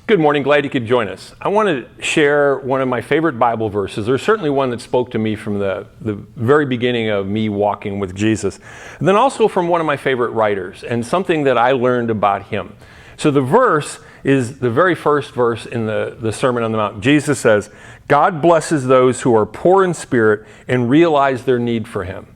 Good morning, glad you could join us. I want to share one of my favorite Bible verses. There's certainly one that spoke to me from the very beginning of me walking with Jesus. And then also from one of my favorite writers and something that I learned about him. So the verse is the very first verse in the Sermon on the Mount. Jesus says, God blesses those who are poor in spirit and realize their need for him.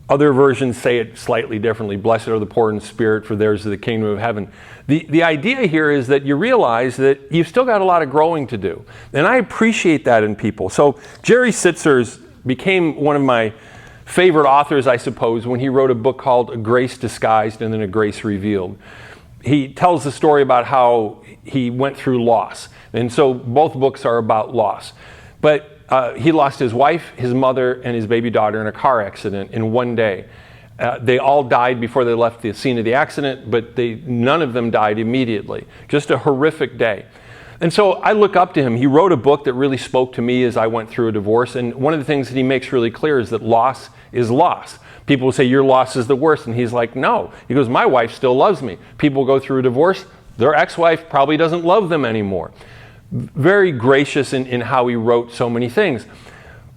Other versions say it slightly differently. Blessed are the poor in spirit, for theirs is the kingdom of heaven. The idea here is that you realize that you've still got a lot of growing to do. And I appreciate that in people. So Jerry Sitzers became one of my favorite authors, I suppose, when he wrote a book called A Grace Disguised and then A Grace Revealed. He tells the story about how he went through loss. And so both books are about loss. But he lost his wife, his mother, and his baby daughter in a car accident in one day. They all died before they left the scene of the accident, but none of them died immediately. Just a horrific day. And so I look up to him. He wrote a book that really spoke to me as I went through a divorce. And one of the things that he makes really clear is that loss is loss. People will say, your loss is the worst. And he's like, no. He goes, my wife still loves me. People go through a divorce. Their ex-wife probably doesn't love them anymore. Very gracious in how he wrote so many things.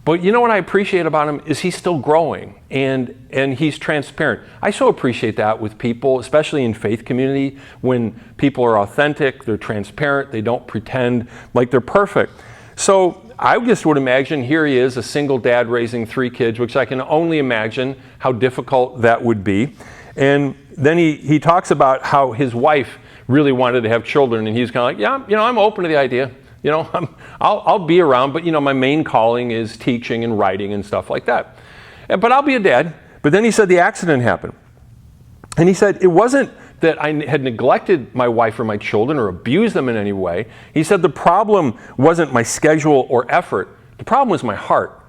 But you know what I appreciate about him is he's still growing and he's transparent. I so appreciate that with people, especially in faith community, when people are authentic, they're transparent, they don't pretend like they're perfect. So I just would imagine here he is, a single dad raising 3 kids, which I can only imagine how difficult that would be. And then he talks about how his wife really wanted to have children, and he's kind of like, yeah, I'm open to the idea. I'll be around, but my main calling is teaching and writing and stuff like that. But I'll be a dad. But then he said the accident happened. And he said, it wasn't that I had neglected my wife or my children or abused them in any way. He said the problem wasn't my schedule or effort. The problem was my heart.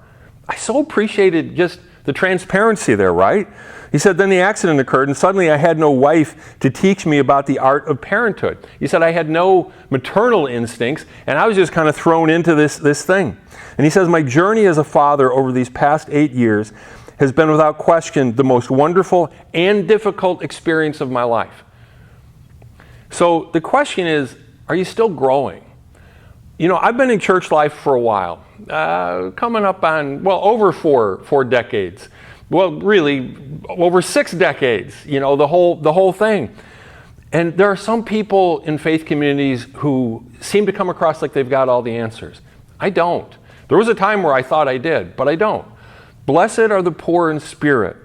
I so appreciated just the transparency there, right? He said, then the accident occurred, and suddenly I had no wife to teach me about the art of parenthood. He said, I had no maternal instincts, and I was just kind of thrown into this thing. And he says, my journey as a father over these past 8 years has been without question the most wonderful and difficult experience of my life. So the question is, are you still growing? I've been in church life for a while, coming up on, over four decades. Well, really, over 6 decades, the whole thing. And there are some people in faith communities who seem to come across like they've got all the answers. I don't. There was a time where I thought I did, but I don't. Blessed are the poor in spirit.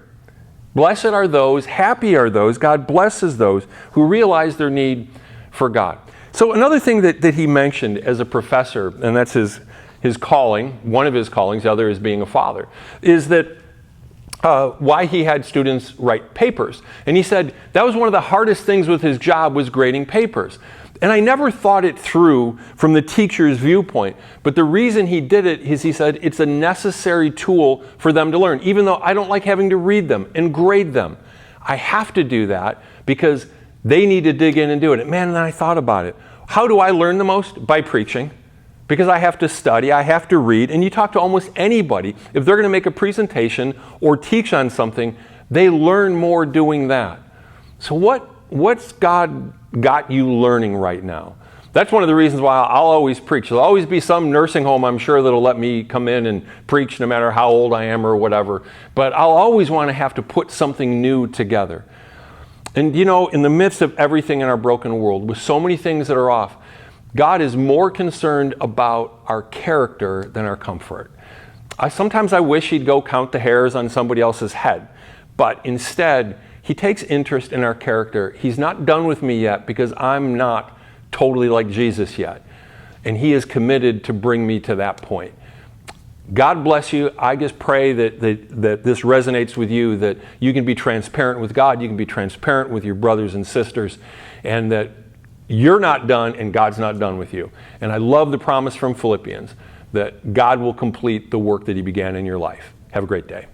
Blessed are those, happy are those, God blesses those who realize their need for God. So another thing that he mentioned as a professor, and that's his calling, one of his callings, the other is being a father, is that why he had students write papers. And he said that was one of the hardest things with his job was grading papers. And I never thought it through from the teacher's viewpoint. But the reason he did it is he said it's a necessary tool for them to learn. Even though I don't like having to read them and grade them, I have to do that because they need to dig in and do it. And man, then I thought about it. How do I learn the most? By preaching. Because I have to study, I have to read, and you talk to almost anybody, if they're going to make a presentation or teach on something, they learn more doing that. So what's God got you learning right now? That's one of the reasons why I'll always preach. There'll always be some nursing home, I'm sure, that'll let me come in and preach no matter how old I am or whatever. But I'll always want to have to put something new together. And in the midst of everything in our broken world, with so many things that are off, God is more concerned about our character than our comfort. Sometimes I wish he'd go count the hairs on somebody else's head, but instead, he takes interest in our character. He's not done with me yet because I'm not totally like Jesus yet, and he is committed to bring me to that point. God bless you. I just pray that this resonates with you, that you can be transparent with God, you can be transparent with your brothers and sisters, and that you're not done and God's not done with you. And I love the promise from Philippians that God will complete the work that he began in your life. Have a great day.